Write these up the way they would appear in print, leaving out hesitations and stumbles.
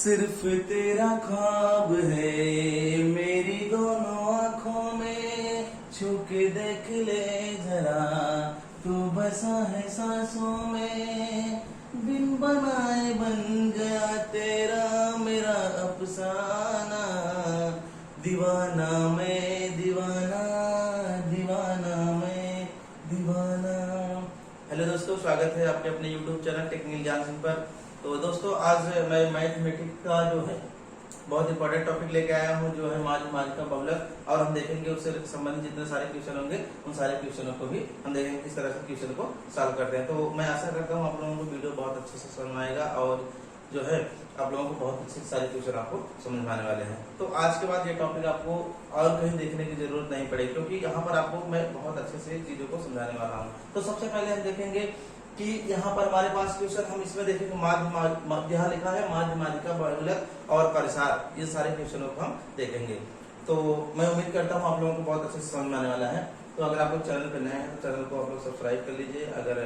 सिर्फ तेरा ख्वाब है मेरी दोनों आंखों में, छू के देख ले जरा तू बसा है सांसों में, बिन बनाए बन गया तेरा मेरा अफसाना, दीवाना मैं दीवाना, दीवाना मैं दीवाना। हेलो दोस्तों, स्वागत है आपके अपने YouTube चैनल टेक्निकल ज्ञान सिंह पर। तो दोस्तों, आज मैं मैथमेटिक्स का जो है बहुत इंपॉर्टेंट टॉपिक लेके आया हूँ, जो है माध्यमिक का बहुलक, और हम देखेंगे उससे संबंधित जितने सारे क्वेश्चन होंगे उन सारे क्वेश्चनों को भी हम देखेंगे किस तरह से क्वेश्चन को सॉल्व करते हैं। तो मैं आशा करता हूँ आप लोगों को वीडियो बहुत अच्छे से समझ में आएगा और जो है आप लोगों को बहुत अच्छे सारे क्वेश्चन आपको समझ में आने वाले हैं। तो आज के बाद ये टॉपिक आपको और कहीं देखने की जरूरत नहीं पड़ेगी, क्योंकि यहाँ पर आपको मैं बहुत अच्छे से चीजों को समझाने वाला हूँ। तो सबसे पहले हम देखेंगे कि यहाँ पर हमारे पास क्वेश्चन हम इसमें देखेंगे यहाँ लिखा है माध्यमिका बहुलक और परिसार, ये सारे क्वेश्चनों को हम देखेंगे। तो मैं उम्मीद करता हूँ आप लोगों को बहुत अच्छे से समझ में आने वाला है। तो अगर आप लोग चैनल पर नए हैं तो चैनल को आप लोग सब्सक्राइब कर लीजिए, अगर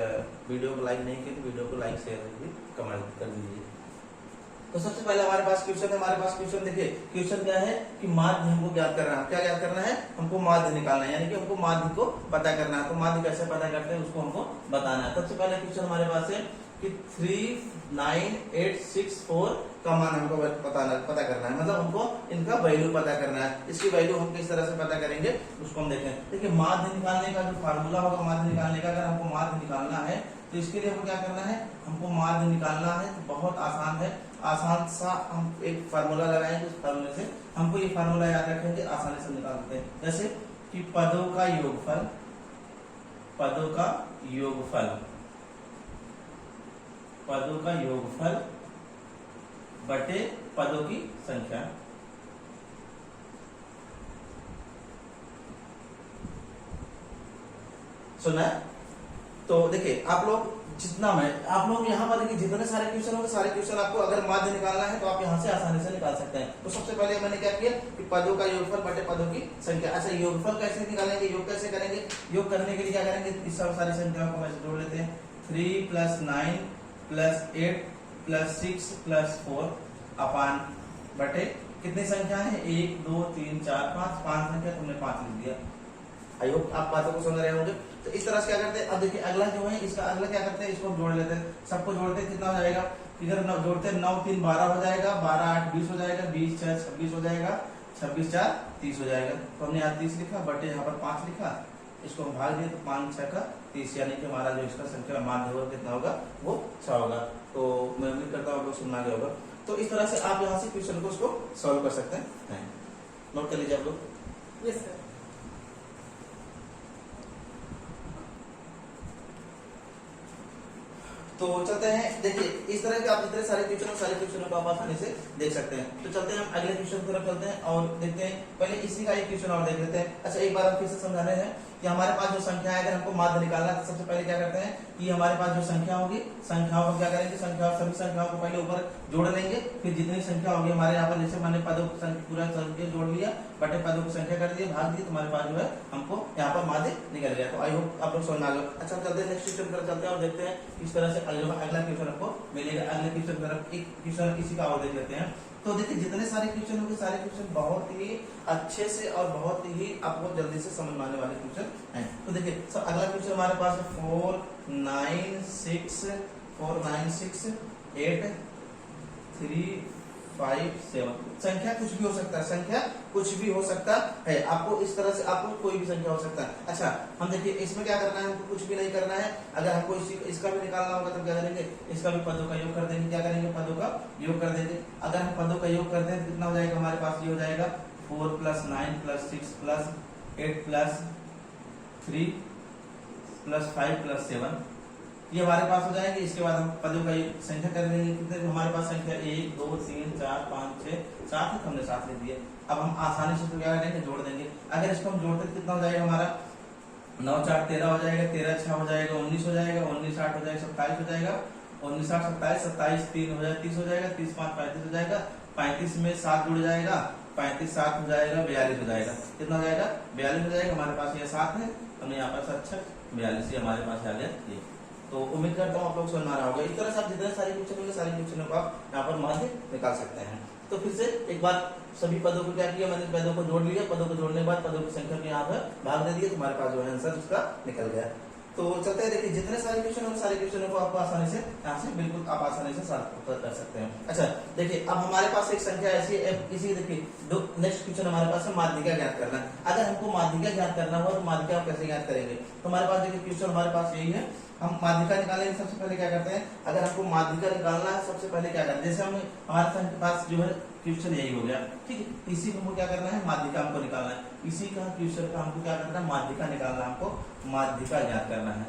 वीडियो को लाइक नहीं किए तो वीडियो को लाइक शेयर भी कमेंट कर लीजिए। तो सबसे पहले हमारे पास क्वेश्चन है, हमारे पास क्वेश्चन देखिए, क्वेश्चन क्या है कि माध्य हमको ज्ञात करना है। क्या ज्ञात करना है? हमको माध्य निकालना है, यानी कि हमको माध्य को पता करना है। तो माध्य कैसे पता करते हैं उसको हमको बताना है। सबसे पहले क्वेश्चन हमारे पास है कि 39864 का मान हमको पता करना है, मतलब हमको इनका वैल्यू पता करना है। इसकी वैल्यू हम किस तरह से पता करेंगे उसको हम देखें। देखिए, माध्य निकालने का जो फार्मूला होगा माध्य निकालने का, अगर हमको माध्य निकालना है तो इसके लिए हमको क्या करना है, हमको माध्य निकालना है। तो बहुत आसान है, आसान सा हम एक फार्मूला लगाएंगे, उस फार्मूले से हमको ये फार्मूला याद रखेंगे, आसानी से निकाल सकते हैं। जैसे कि पदों का योगफल, पदों का योगफल, पदों का योगफल बटे पदों की संख्या, सुना। तो देखिए आप लोग आप लोग यहाँ पर देखिए जितने सारे क्वेश्चन होंगे सारे क्वेश्चन आपको अगर माध्य निकालना है तो आप यहाँ से आसानी से निकाल सकते हैं। तो सबसे पहले मैंने क्या किया कि पदों का योगफल बटे पदों की संख्या। अच्छा, योगफल कैसे निकालेंगे, योग कैसे करेंगे? योग करने के लिए क्या करेंगे, इस सब सारी संख्याओं को वैसे जोड़ लेते हैं। 3 + 9 + 8 + 6 + 4 अपान बटे कितनी संख्या है, 1 2 3 4 5 संख्या, तुमने 5 लिख दिया। आई होप आप बातों को समझ रहे होंगे। तो इस तरह से क्या करते हैं, अब देखिए अगला जो है इसका अगला क्या करते हैं, इसको जोड़ लेते हैं। सबको जोड़ते हैं, कितना हो जाएगा, इधर जोड़ते हैं 9 3 12 हो जाएगा, 12 8 20 हो जाएगा, 20 6 26 हो जाएगा, 26 4 30 हो जाएगा। तो हमने यहाँ 30 लिखा बटे यहाँ पर 5 लिखा, इसको हम भाग दिए तो 5 6 का 30, यानी कि हमारा जो इसका संख्या माध्य होगा कितना होगा, वो 6 होगा। तो मैं उम्मीद करता हूँ आप लोग सुनना गया होगा। तो इस तरह से आप यहाँ से क्वेश्चन को उसको सॉल्व कर सकते हैं। नोट कर लीजिए आप लोग। Yes sir. तो चलते हैं, देखिए इस तरह के आप जितने सारे क्वेश्चनों को आप आसानी से देख सकते हैं। तो चलते हैं हम अगले क्वेश्चन की तरफ चलते हैं और देखते हैं। पहले इसी का एक क्वेश्चन और देख लेते हैं। अच्छा, एक बार हम फिर से समझाने हैं कि हमारे पास जो संख्या है, अगर हमको माध्य निकालना है तो सबसे पहले क्या करते हैं कि हमारे पास जो संख्या होगी, संख्याओं को क्या करेंगे, सभी संख्याओं को पहले ऊपर जोड़ लेंगे। फिर जितनी संख्या होगी हमारे यहाँ पर, जैसे मैंने पदों की संख्या पूरा संख्या जोड़ लिया, बटे पदों की संख्या कर दिया, भाग दिया, तो हमारे पास जो है हमको यहाँ पर माध्य निकल गया। तो आई होप आप लोग समझ आ गए। अच्छा, चलते हैं नेक्स्ट क्वेश्चन पर चलते हैं और देखते हैं किस तरह से अगला क्वेश्चन आपको मिलेगा। अगले क्वेश्चन तरफ एक क्वेश्चन इसी का और देख लेते हैं। तो देखिए जितने सारे क्वेश्चन होंगे सारे क्वेश्चन बहुत ही अच्छे से और बहुत ही आपको जल्दी से समझ में आने वाले क्वेश्चन हैं। तो देखिए अगला क्वेश्चन हमारे पास है 4 9 6 8 3 5 7। संख्या कुछ भी हो सकता है, संख्या कुछ भी हो सकता है। आपको इस तरह से आपको कोई भी संख्या हो सकता है। अच्छा, हम देखिए इसमें क्या करना है, हमको कुछ भी नहीं करना है। अगर हमको इसका भी निकालना होगा तो क्या करेंगे, इसका भी पदों का योग कर देंगे। क्या करेंगे, पदों का योग कर देंगे। अगर हम पदों का योग करते हैं तो कितना हो जाएगा, हमारे पास ये हो जाएगा 4 + 9 + 6 + 8 + 3 + 5 + 7, ये हमारे पास हो जाएंगे। इसके बाद हम पदों का संख्या कर देंगे। कितने हमारे पास संख्या 1 2 3 4 5 6 7 हमने 7 लिख दिए। अब हम आसानी से तो क्या करेंगे, जोड़ देंगे। अगर इसको हम जोड़ते कितना हो जाएगा, हमारा 9 4 13 हो जाएगा, 13 6 हो जाएगा, 19 हो जाएगा, 19 8 हो जाएगा, 27 हो जाएगा, 19 8 27 27 3 हो जाएगा, 30 हो जाएगा, 30 5 35 हो जाएगा, 35 में 7 जुड़ जाएगा, 35 7 हो जाएगा, 42 हो जाएगा। कितना हो जाएगा, 42 हो जाएगा। हमारे पास ये 7 है, हमने यहाँ पर 7 6 42 हमारे पास आ गया ये। तो उम्मीद करता हूँ आप लोग समझ में आ रहा होगा। इस तरह से आप जितने सारे क्वेश्चन होंगे सारे क्वेश्चनों को आप यहाँ पर माध्य निकाल सकते हैं। तो फिर से एक बार सभी पदों को क्या किया, मैंने पदों को जोड़ लिया, पदों को जोड़ने के बाद पदों की संख्या को यहाँ पर भाग दे दिया, तुम्हारे पास जो है आंसर उसका निकल गया। तो चलते हैं, देखिए जितने सारे क्वेश्चन होंगे सारे क्वेश्चनों को आपको आसानी से यहाँ से बिल्कुल आप आसानी से सॉल्व कर सकते हैं। अच्छा देखिए, अब हमारे पास एक संख्या ऐसी है, इसी देखिए दो नेक्स्ट क्वेश्चन हमारे पास है माध्यिका ज्ञात करना। अगर हमको माध्यिका ज्ञात करना हो तो माध्यिका आप कैसे ज्ञात करेंगे, तो हमारे पास देखिए क्वेश्चन हमारे पास यही है। हम माध्यिका निकालेंगे, सबसे पहले क्या करते हैं, अगर हमको माध्यिका निकालना है सबसे पहले क्या करते हैं, जैसे हम हमारे पास जो है क्वेश्चन यही हो गया, ठीक है। इसी को हमको क्या करना है, माध्यिका हमको निकालना है। इसी का क्वेश्चन का हमको क्या करना है, माध्यिका निकालना है, हमको माध्यिका ज्ञात करना है,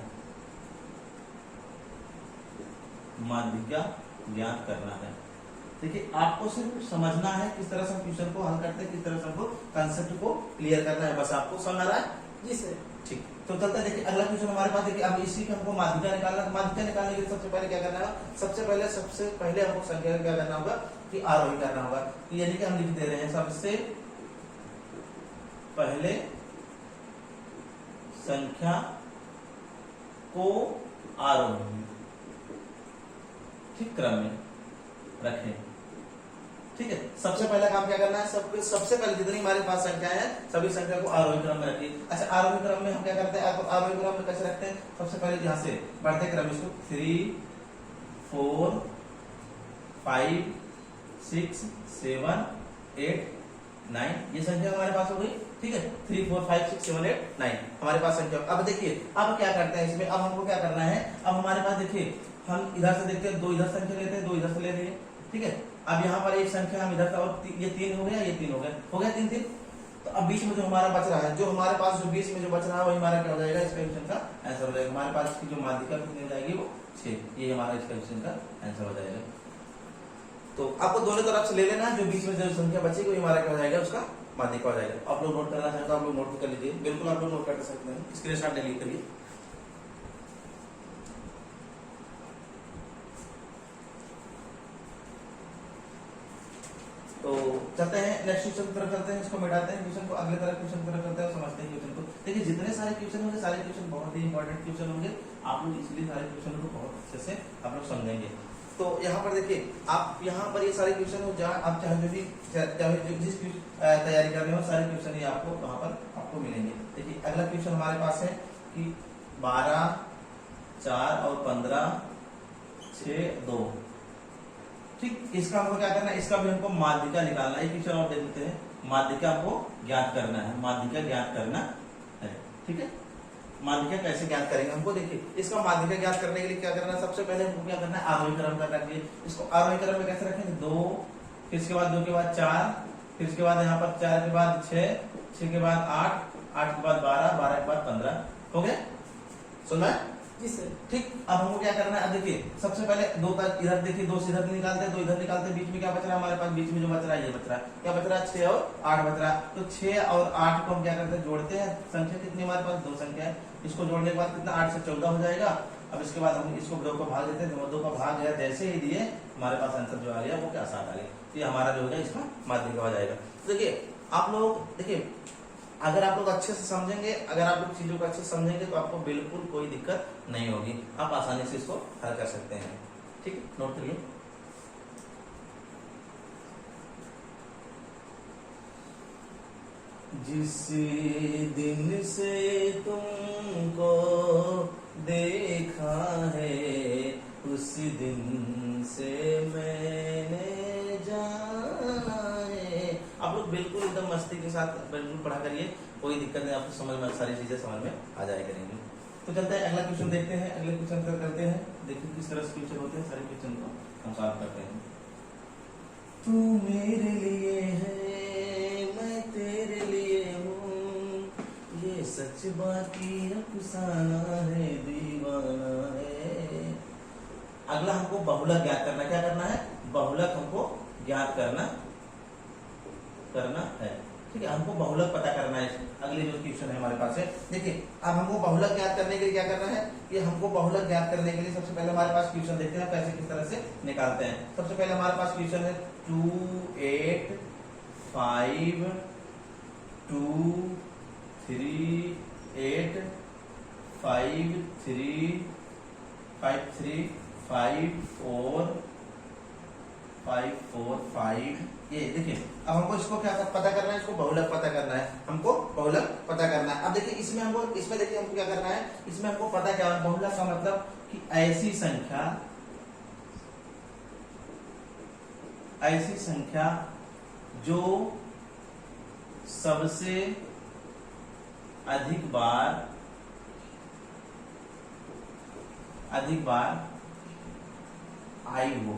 माध्यिका ज्ञात करना है। देखिए आपको सिर्फ समझना है किस तरह से हम क्वेश्चन को हल करते हैं, किस तरह से हमको कंसेप्ट को क्लियर करना है, बस आपको समझ आ रहा है जी सर। ठीक। तो चलता है, देखिए अगला क्वेश्चन हमारे पास, देखिए अब इसी का हमको माध्यिका निकालना है। माध्यिका निकालने के लिए सबसे पहले क्या करना है, सबसे पहले हमको संख्या क्या करना होगा कि आरोही करना होगा। तो यानी कि हम लिख दे रहे हैं सबसे पहले संख्या को आरोही, ठीक क्रम में रखें, ठीक है। सबसे पहला काम क्या करना है, सबसे पहले जितनी हमारे पास संख्या है सभी संख्या को आरोही क्रम में रखिए। अच्छा आरोही क्रम में हम क्या करते हैं, आरोही क्रम में कैसे रखते हैं, सबसे पहले यहाँ से बढ़ते क्रम इसको 3 4 5 6 7 8 9 ये संख्या हमारे पास हो गई, ठीक है। 3 4 5 6 7 8 9 हमारे पास संख्या। अब देखिए अब क्या करते हैं इसमें, अब हमको क्या करना है, अब हमारे पास देखिए हम इधर से देखते हैं, दो इधर संख्या लेते हैं, दो इधर से ले रहे हैं, ठीक है। अब यहाँ पर एक संख्या हम इधर से, और ये 3 हो गया, ये 3 हो गया 3 3। तो अब बीच में जो हमारा बच रहा है, जो हमारे पास जो बीच में जो बच रहा है वही हमारा क्या हो जाएगा, इस क्वेश्चन का आंसर हो जाएगा। हमारे पास इसकी जो माध्यिका कितनी हो जाएगी, वो 6, ये हमारा इस क्वेश्चन का आंसर हो जाएगा। तो आपको दोनों तरफ से ले लेना है, जो बीच में जो संख्या बचेगी वही हमारा क्या हो जाएगा, उसका माध्यिका हो जाएगा। आप लोग नोट करना चाहते हो आप लोग नोट कर लीजिए, बिल्कुल आप लोग नोट कर सकते हैं, स्क्रीनशॉट ले लीजिए। तो चलते हैं नेक्स्ट क्वेश्चन की तरफ चलते हैं, इसको मिटाते हैं क्वेश्चन को, अगले तरफ क्वेश्चन की तरफ चलते हैं, समझते हैं क्वेश्चन को। देखिए जितने सारे क्वेश्चन होंगे सारे क्वेश्चन बहुत ही इंपॉर्टेंट क्वेश्चन होंगे, आप लोग इसलिए सारे क्वेश्चन को बहुत अच्छे से आप लोग समझेंगे। तो यहाँ पर देखिए आप यहाँ पर ये सारे क्वेश्चन हो, जहाँ आप चाहे जो भी जिस तैयारी कर रहे हो सारे क्वेश्चन ये आपको वहां पर आपको मिलेंगे। देखिए अगला क्वेश्चन हमारे पास है कि 12 4 और 15 6 2, ठीक। इसका हमको क्या करना है, इसका भी हमको माध्यिका निकालना है। एक क्वेश्चन और दे देते हैं, माध्यिका हमको ज्ञात करना है, माध्यिका ज्ञात करना है, ठीक है। माध्यिका कैसे ज्ञात करेंगे हमको, देखिए इसका माध्यिका ज्ञात करने के लिए क्या करना है, सबसे पहले हमको क्या करना है, आरोही क्रम कर रखिए। इसको आरोही क्रम में कैसे रखेंगे, 2 फिर इसके बाद 2 के बाद 4 फिर इसके बाद यहाँ पर 4 के बाद 6 के बाद 8 के बाद 12 के बाद 15 हो गया, सुना है जी सर। ठीक। अब हमको क्या करना है, अब देखिए सबसे पहले 2 तक इधर देखिए, 2 से इधर निकालते हैं, 2 इधर निकालते हैं, बीच में क्या बच रहा है हमारे पास, बीच में जो बच रहा है ये बच रहा है, क्या बच रहा है 6 और 8 बच रहा है। तो 6 और 8 को हम क्या करते हैं, जोड़ते हैं। संख्या कितनी हमारे पास, 2 संख्या है, इसको जोड़ने के बाद कितना 8 से 14 हो जाएगा। अब इसके बाद हम इसको 2 को भाग देते हैं, 2 का भाग गया जैसे ही दिए हमारे पास आंसर जो आ गया वो क्या साथ आ गया, तो ये हमारा जो होगा इसका माध्यिका हो जाएगा। देखिए आप लोग देखिए अगर आप लोग अच्छे से समझेंगे, अगर आप लोग चीजों को अच्छे से समझेंगे तो आपको बिल्कुल कोई दिक्कत नहीं होगी, आप आसानी से इसको हल कर सकते हैं, ठीक है। नोट करिए, जिस दिन से तुमको देखा है उस दिन से मैंने जाना है। आप लोग बिल्कुल एकदम मस्ती के साथ बिल्कुल पढ़ा करिए, कोई दिक्कत नहीं, आपको समझ में सारी चीजें समझ में आ जाया करेंगी। तो चलते हैं अगला क्वेश्चन देखते हैं, अगले क्वेश्चन करते हैं, देखिए किस तरह से क्वेश्चन होते हैं, सारे क्वेश्चन को हम सॉल्व करते हैं। तू मेरे लिए है मैं तेरे लिए हूँ, ये सच बाकी अफसाना है दीवाना है। अगला हमको बहुलक ज्ञात करना, क्या करना है, बहुलक हमको ज्ञात करना है, ठीक है। हमको बहुलक पता करना है, अगले जो क्वेश्चन है हमारे पास है। देखिए अब हमको बहुलक ज्ञात करने के लिए क्या करना है, कि हमको बहुलक ज्ञात करने के लिए सबसे पहले हमारे पास क्वेश्चन देखते हैं कैसे किस तरह से निकालते हैं। सबसे पहले हमारे पास क्वेश्चन है 2 8 5 2 3 8 5 3 5 3 5 4 5 4 5 ये देखिए। अब हमको इसको क्या पता करना है, इसको बहुलक पता करना है, हमको बहुलक पता करना है। अब देखिए इसमें हमको, इसमें देखिए हमको क्या करना है, इसमें हमको पता क्या है, बहुलक का मतलब कि ऐसी संख्या जो सबसे अधिक बार आई हो।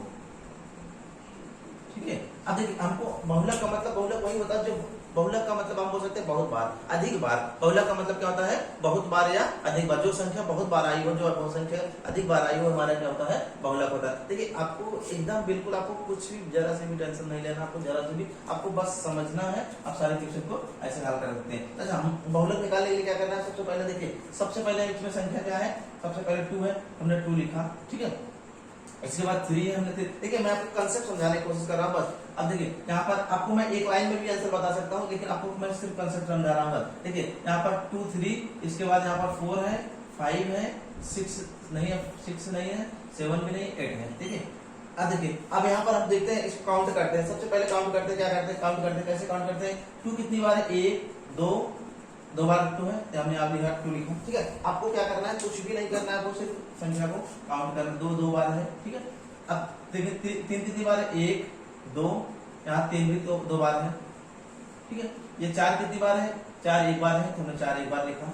ठीक है। अब देखिए हमको बहुलक का मतलब, बहुलक वही होता है जो, बहुलक का मतलब हम बोल सकते हैं बहुत बार, अधिक बार। बहुलक का मतलब क्या होता है, बहुत बार या अधिक बार, जो संख्या बहुत बार आई हो, जो संख्या अधिक बार आई हो, हमारा क्या होता है, बहुलक होता है। देखिए आपको एकदम बिल्कुल, आपको कुछ भी जरा से भी टेंशन नहीं लेना, आपको जरा से भी, आपको बस समझना है, आप सारे क्वेश्चन को ऐसे हल कर सकते हैं। अच्छा, हम बहुलक निकालने के लिए क्या करना है, सबसे पहले देखिए, सबसे पहले इसमें संख्या क्या है, सबसे पहले 2 है, हमने 2 लिखा। ठीक है। इसके बाद 3 है, हमने 3। देखिए मैं आपको कंसेप्ट समझाने की कोशिश कर रहा हूँ बस। अब देखिए यहाँ पर आपको मैं एक लाइन में भी आंसर बता सकता हूँ, लेकिन आपको मैं सिर्फ कंसेप्ट समझा रहा हूँ। देखिए यहाँ पर 2 3, इसके बाद यहाँ पर 4 है, 5 है, 6 नहीं है, 7 भी नहीं, 8 है। ठीक है। अब देखिए, अब यहाँ पर हम देखते हैं, इसको काउंट करते हैं। सबसे पहले काउंट करते हैं, क्या करते हैं, काउंट करते हैं। कैसे काउंट करते हैं, 2 कितनी बार है, 1 2, 2 बार 2 है, हमने आप लिखा 2 लिखा। ठीक है। आपको क्या करना है, कुछ भी नहीं करना है, आपको सिर्फ संख्या को काउंट करना। 2 बार है। ठीक है। अब देखिए 3 कितनी बार है, 1 2, यहाँ 3 भी 2 बार है। ठीक है। ये 4 कितनी बार है, 4 एक बार है, तो हमने 4 एक बार लिखा।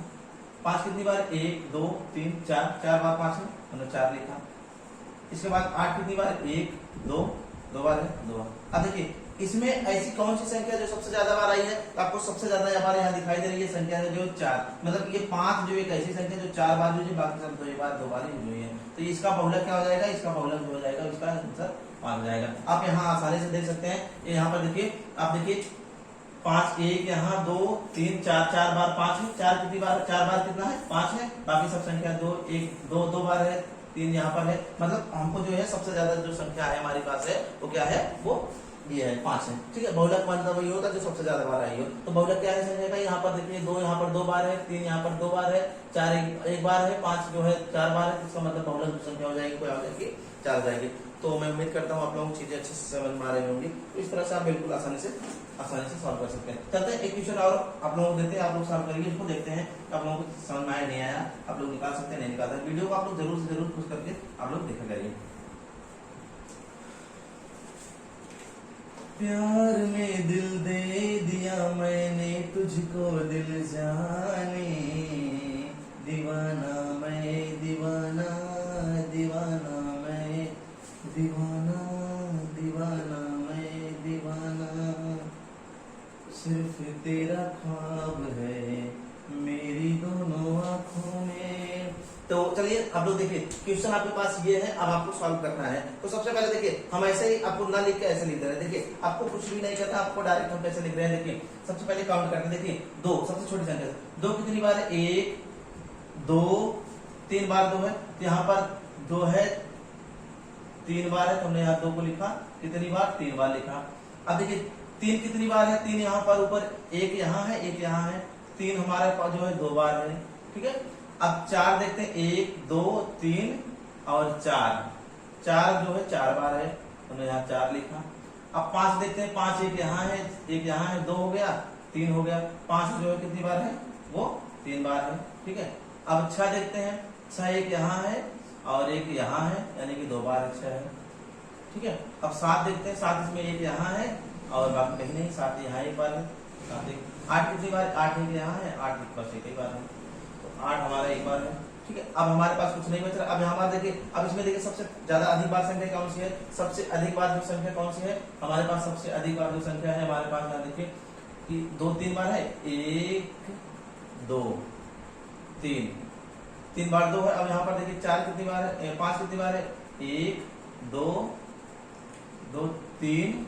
5 कितनी बार, 1 2 3 4, 4 बार 5 है, हमने 4 लिखा। इसके बाद 8 कितनी बार, 1 2, 2 बार है, 2 बार। अब देखिए इसमें ऐसी कौन सी संख्या जो सबसे ज्यादा बार आई है, तो आपको सबसे ज्यादा हमारे यहाँ दिखाई दे रही है संख्या है जो 4, मतलब ये 5 जो एक ऐसी संख्या जो 4 बार जो, बाकी सब 2 बार ही हुई है। तो इसका बहुलक क्या हो जाएगा, इसका बहुलक जो हो जाएगा, इसका आंसर 5 हो जाएगा। आप यहाँ आसानी से देख सकते हैं, यहाँ पर देखिए, आप देखिए 5 1 यहाँ 2 3 4, 4 बार 5 है, 4 कितनी बार, 4 बार कितना है, 5 है। बाकी सब संख्या 2 1 2 2 बार है, 3 यहाँ पर है। मतलब हमको जो है सबसे ज्यादा जो संख्या है हमारे पास है, वो क्या है, वो ये है 5 है। ठीक है। बहुलक मतलब वही होता है जो सबसे ज्यादा बार आई हो। तो बहुलक क्या है संख्या का, यहाँ पर देखिए 2 यहाँ पर 2 बार है, 3 यहाँ पर 2 बार है, 4 एक बार है, 5 जो है 4 बार है। इसका मतलब बहुलक जो संख्या हो जाएगी वो आ जाएगी 4 जाएगी। तो मैं उम्मीद करता हूँ आप लोगों को चीजें अच्छे से समझ में आ रही होंगी। तो इस तरह से आप बिल्कुल आसानी से सॉल्व कर सकते हैं। चलते हैं एक क्वेश्चन और आप लोगों को देते हैं, आप लोग सॉल्व करिए, इसको देखते हैं आप लोगों को समझ में आया नहीं आया, आप लोग निकाल सकते हैं नहीं निकाल सकते। वीडियो को आप लोग जरूर से जरूर खुश करके आप लोग देखा करिए। प्यार में दिल दे दिया मैंने तुझको दिल जाने, दीवाना मैं दीवाना, दीवाना मैं दीवाना, दीवाना मैं दीवाना, सिर्फ तेरा ख्वाब है मेरी दोनों आंखों में। तो चलिए आप लोग देखिए, क्वेश्चन आपके पास ये है, अब आपको सॉल्व करना है। तो सबसे पहले देखिए, हम ऐसे ही आपको ना लिख के ऐसे लिख दे रहे हैं। देखिए आपको कुछ भी नहीं करना, आपको डायरेक्ट हम कैसे लिख रहे हैं। देखिए सबसे पहले काउंट करते हैं। देखिए 2 सबसे छोटी संख्या, 2 कितनी बार है, 1 2 3 बार 2 है, तो यहाँ पर 2 है, 3 बार है, तो हमने यहाँ 2 को लिखा, कितनी बार, 3 बार लिखा। अब देखिए 3 कितनी बार है, 3 यहाँ पर ऊपर, 1 यहाँ है, 1 यहाँ है, 3 हमारे पास जो है 2 बार है। ठीक है। अब 4 देखते हैं, 1 2 3 और 4 जो है 4 बार है, हमने यहाँ 4 लिखा। अब 5 देखते हैं, 5 एक यहाँ है, 1 यहाँ है, 2 हो गया, 3 हो गया। 5 जो है कितनी बार है, वो 3 बार है। ठीक है। अब 6 देखते हैं, 6 एक यहाँ है और 1 यहाँ है, यानी कि 2 बार 6 है। ठीक है। अब 7 देखते हैं, 7 इसमें 1 यहाँ है और बाकी कहीं नहीं, 7 यहाँ एक बार है। 8 कितनी बार, 8 एक यहाँ है, 8 बस एक ही बार है, तो 8 हमारा एक बार है। ठीक है। अब हमारे पास कुछ नहीं बच रहा। अब हमारे देखिए, अब इसमें देखिए सबसे ज्यादा अधिक बार संख्या कौन सी है, सबसे अधिक बार जो संख्या कौन सी है हमारे पास, सबसे अधिक बार जो संख्या है हमारे पास, यहाँ देखिए कि 2 3 बार है, 1 2 3, 3 बार 2 है। अब यहाँ पर देखिए 4 कितनी बार है, 5 कितनी बार है, 1 2 2 3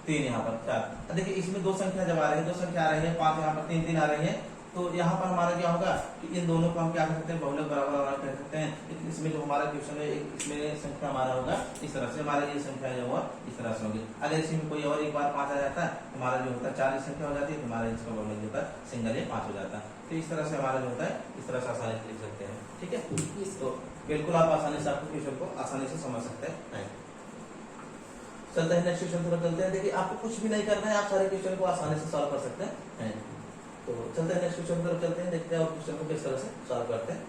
3 यहाँ पर 4। देखिए इसमें 2 संख्या जब आ रही है, 2 संख्या आ रही है, 5 यहाँ पर 3 3 आ रही है, तो यहाँ पर हमारा क्या होगा कि इन दोनों को हम क्या कर सकते हैं, बहुलक बराबर बराबर कह सकते हैं। लेकिन इसमें जो हमारा क्वेश्चन है, इसमें संख्या हमारा होगा इस तरह से, हमारा ये संख्या जो होगा इस तरह से होगी। अगर इसमें कोई और एक बार 5 आ जाता है, हमारा जो होता है 4 की संख्या हो जाती है, हमारा इसका बहुलक जो होता है सिंगल या 5 हो जाता है। तो इस तरह से हमारा जो होता है, इस तरह से आसानी से लिख सकते हैं। ठीक है। तो बिल्कुल आप आसानी से आपको क्वेश्चन को आसानी से समझ सकते हैं। चलते हैं नेक्स्ट क्वेश्चन तरफ चलते हैं। देखिए आपको कुछ भी नहीं करना है, आप सारे क्वेश्चन को आसानी से सॉल्व कर सकते हैं। तो चलते हैं नेक्स्ट क्वेश्चन तरफ चलते हैं, देखते हैं और क्वेश्चन को किस तरह से सॉल्व करते हैं।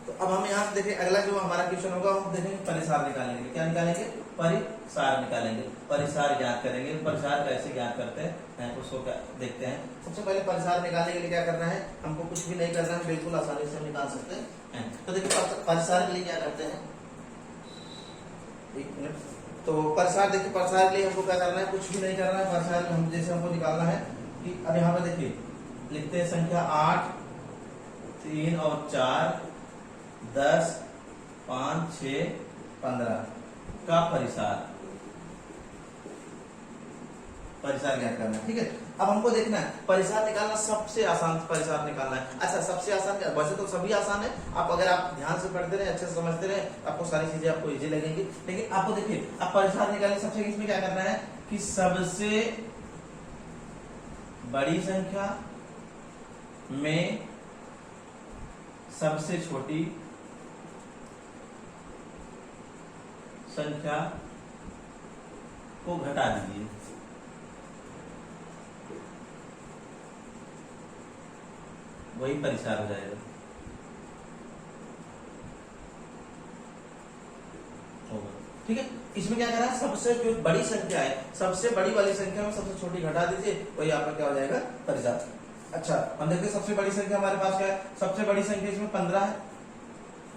तो अब हम यहाँ देखिए अगला जो हमारा क्वेश्चन होगा हम देखेंगे परिसार निकालेंगे। क्या निकालेंगे? परिसार निकालेंगे। परिसार ज्ञात करेंगे। परिसार कैसे ज्ञात करते हैं उसको देखते हैं। सबसे पहले परिसार निकालने के लिए क्या करना है, हमको कुछ भी नहीं करना है, बिल्कुल आसानी से निकाल सकते हैं। तो देखिए परिसार के लिए क्या करते हैं, एक मिनट। तो परिसार देखिए, परिसार के लिए हमको क्या करना है, कुछ भी नहीं करना है। परिसार में हम जैसे हमको निकालना है कि अब यहाँ पे देखिए लिखते हैं संख्या 8, 3 और 4, 10, 5, 6, 15 का परिसार ज्ञात करना है। ठीक है, अब हमको देखना है परिसार निकालना, सबसे आसान परिसार निकालना है। अच्छा सबसे आसान, वैसे तो सभी आसान है, आप अगर आप ध्यान से पढ़ते रहे, अच्छे से समझते रहे, आपको सारी चीजें आपको इजी लगेंगी। लेकिन आपको देखिए अब परिसार निकालने सबसे इसमें क्या करना है कि सबसे बड़ी संख्या में सबसे छोटी संख्या को घटा दीजिए। वही परिसार हो जाएगा। ठीक है, इसमें क्या करना है, सबसे जो बड़ी संख्या है, सबसे बड़ी वाली संख्या में सबसे छोटी घटा दीजिए, वही आपका क्या हो जाएगा, परिसार। अच्छा हम देखते हैं सबसे बड़ी संख्या हमारे पास क्या है, सबसे बड़ी संख्या इसमें 15 है।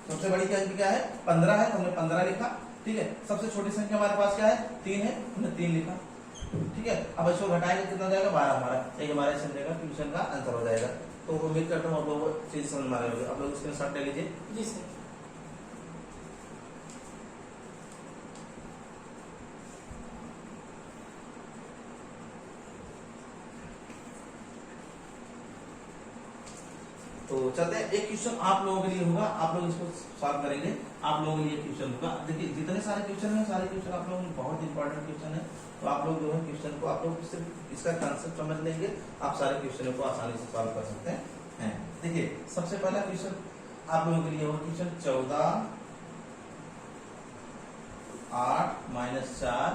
सबसे बड़ी क्या है 15 है, तो हमने 15 लिखा। ठीक है, सबसे छोटी संख्या हमारे पास क्या है 3 है, हमने 3 लिखा। ठीक है, अब इसको घटाएंगे कितना हो जाएगा 12 हमारा, यही हमारे संख्या का ट्यूशन का आंसर हो जाएगा। तो उम्मीद करता हूँ आप लोग चीज समझ में आ रही होगी। आप लोग स्क्रीनशॉट ले लीजिए। जी सर। तो चलते हैं, एक क्वेश्चन आप लोगों के लिए होगा, आप लोग इसको सॉल्व करेंगे। आप लोगों के लिए क्वेश्चन होगा। देखिए जितने सारे क्वेश्चन है, सारे क्वेश्चन आप लोगों के बहुत इंपॉर्टेंट क्वेश्चन है। तो आप लोग जो है क्वेश्चन को आप लोग सिर्फ इसका कॉन्सेप्ट समझ लेंगे, आप सारे क्वेश्चनों को आसानी से सॉल्व कर सकते हैं। देखिए सबसे पहला क्वेश्चन आप लोगों के लिए होगा क्वेश्चन 14 8 - 4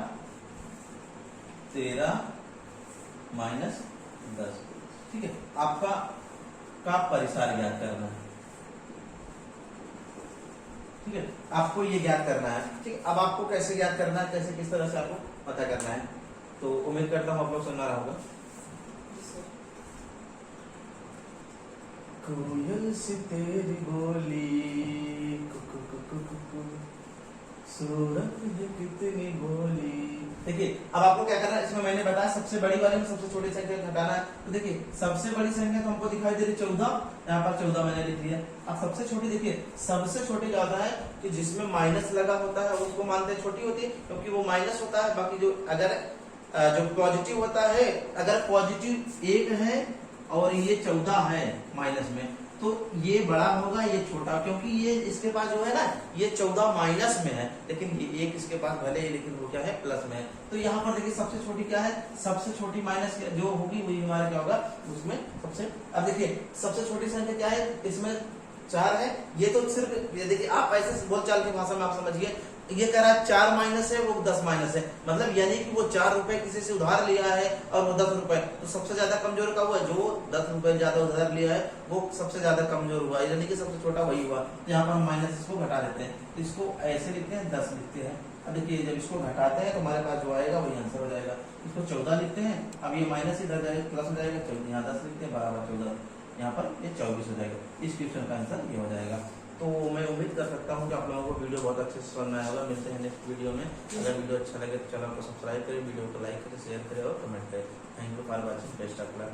13 - 10। ठीक है, आपका का परिसार ज्ञात करना है। ठीक है, आपको ये ज्ञात करना है। ठीक है, अब आपको कैसे ज्ञात करना है, कैसे किस तरह से आपको पता करना है, तो उम्मीद करता हूं आप लोग समझ रहा होगा। कोयल से तेरी बोली सूरत है कितनी बोली। देखिए अब आपको क्या करना है, इसमें मैंने बताया सबसे बड़ी वाले में सबसे छोटी संख्या घटाना है। तो देखिए सबसे बड़ी संख्या तो हमको दिखाई दे रही 14, यहाँ पर 14 मैंने लिख दिया। अब सबसे छोटी देखिए, सबसे छोटी क्या होता है कि जिसमें माइनस लगा होता है उसको मानते हैं छोटी होती है, क्योंकि वो माइनस होता है। बाकी जो अगर जो पॉजिटिव होता है, अगर पॉजिटिव 1 है और ये 14 है माइनस में, तो ये बड़ा होगा, ये छोटा, क्योंकि ये इसके पास जो है ना ये 14 माइनस में है, लेकिन ये 1 इसके पास भले ही, लेकिन वो क्या है प्लस में है। तो यहाँ पर देखिए सबसे छोटी क्या है, सबसे छोटी माइनस जो होगी वही हमारा क्या होगा उसमें सबसे। अब देखिए सबसे छोटी संख्या क्या है, इसमें 4 है। ये तो सिर्फ ये देखिए आप ऐसे बोलचाल की भाषा में आप समझिए, ये कह रहा है 4 माइनस है, वो 10 माइनस है, मतलब यानी कि वो 4 रुपए किसी से उधार लिया है और वो 10 रुपए, तो सबसे ज्यादा कमजोर का हुआ जो 10 रुपए ज्यादा उधार लिया है वो सबसे ज्यादा कमजोर हुआ, यानी कि सबसे छोटा वही हुआ। तो यहाँ पर हम माइनस इसको घटा देते हैं, तो इसको ऐसे लिखते हैं 10 लिखते हैं। अब देखिए जब इसको घटाते हैं तो हमारे पास जो आएगा वही आंसर हो जाएगा। इसको 14 लिखते हैं, अब ये माइनस इधर जाएगा प्लस हो जाएगा, यहाँ 10 लिखते हैं बराबर 14, यहाँ पर ये 24 हो जाएगा। इस क्वेश्चन का आंसर ये हो जाएगा। तो मैं उम्मीद कर सकता हूँ कि आप लोगों को वीडियो बहुत अच्छे से समझ में आया होगा। मिलते हैं नेक्स्ट वीडियो में। अगर वीडियो अच्छा लगे तो चैनल को सब्सक्राइब करें, वीडियो को लाइक करें, शेयर करें और कमेंट करें। Thank you for watching, best of luck.